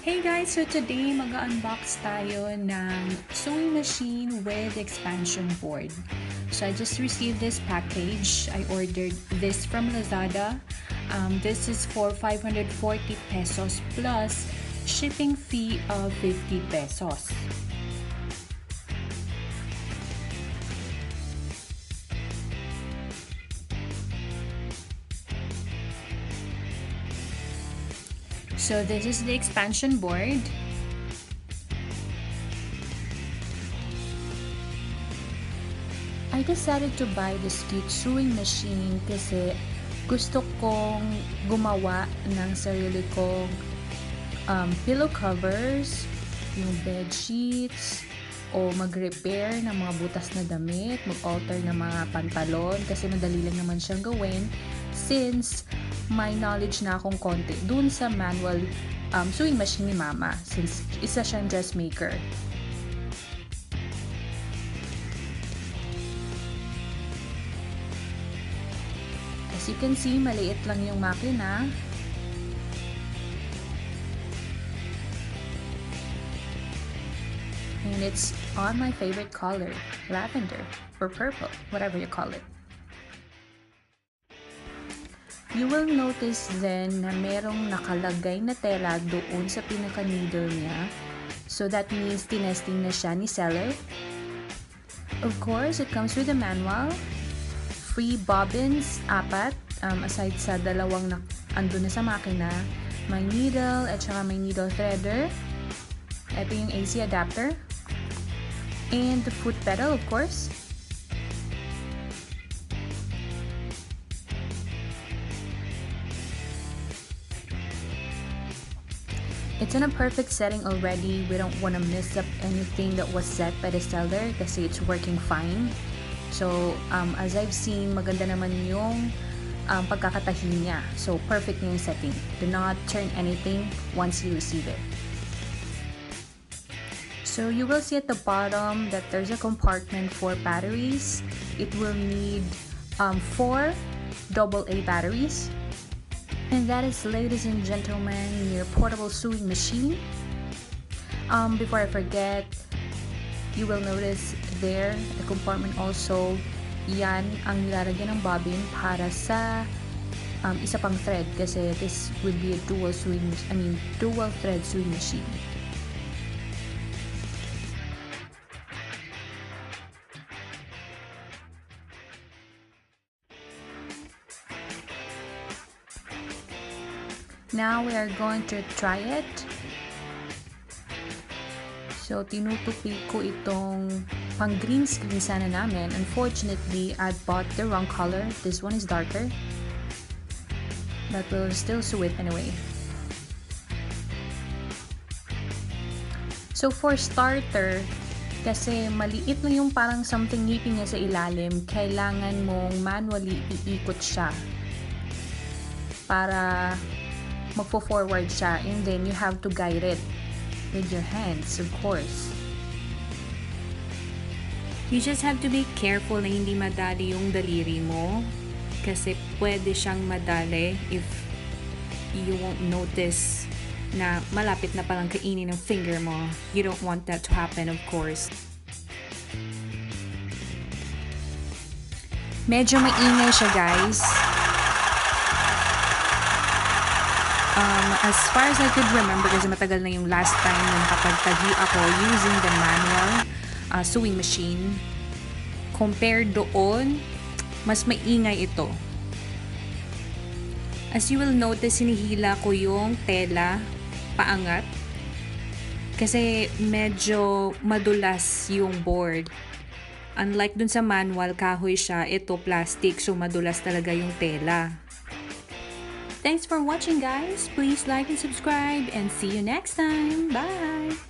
Hey guys! So today mag-unbox tayo ng sewing machine with expansion board. So I just received this package. I ordered this from Lazada. This is for 540 pesos plus shipping fee of 50 pesos. So this is the expansion board. I decided to buy this cute sewing machine kasi gusto kong gumawa ng sarili kong pillow covers, yung bed sheets, o mag-repair ng mga butas na damit, mag-alter ng mga pantalon kasi madali lang naman siyang gawin since may knowledge na akong konti dun sa manual sewing machine ni Mama since isa siyang dressmaker. As you can see, maliit lang yung makina. And it's on my favorite color, lavender or purple, whatever you call it. You will notice then na merong nakalagay na tela doon sa pinaka-needle niya. So that means tinesting na siya ni seller. Of course, it comes with a manual. Free bobbins, 4. Aside sa dalawang andun na sa makina. May needle at saka may needle threader. Ito yung AC adapter. And the foot pedal, of course. It's in a perfect setting already. We don't want to mess up anything that was set by the seller kasi it's working fine. So, as I've seen, maganda naman yung pagkakatahi niya. So, perfect yung setting. Do not turn anything once you receive it. So, you will see at the bottom that there's a compartment for batteries. It will need 4 AA batteries. And that is, ladies and gentlemen, your portable sewing machine. Before I forget, you will notice there, the compartment also, yan ang nilalagyan ng bobbin para sa isa pang thread kasi this would be a dual thread sewing machine. Now we are going to try it. So, tinutupi ko itong pang green screen sana namin. Unfortunately, I bought the wrong color. This one is darker. But we'll still sew it anyway. So, for starter, kasi maliit lang yung parang something ngipin niya sa ilalim, kailangan mong manually iikot siya para magpo-forward siya, and then you have to guide it with your hands, of course. You just have to be careful na hindi madali yung daliri mo kasi pwede siyang madali if you won't notice na malapit na palang kainin ng finger mo. You don't want that to happen, of course. Medyo maingay siya, guys. As far as I could remember, kasi matagal na yung last time na nakapagtahi ako using the manual sewing machine. Compared doon, mas maingay ito. As you will notice, sinihila ko yung tela paangat kasi medyo madulas yung board. Unlike dun sa manual, kahoy siya, ito plastic, so madulas talaga yung tela. Thanks for watching, guys. Please like and subscribe and see you next time. Bye!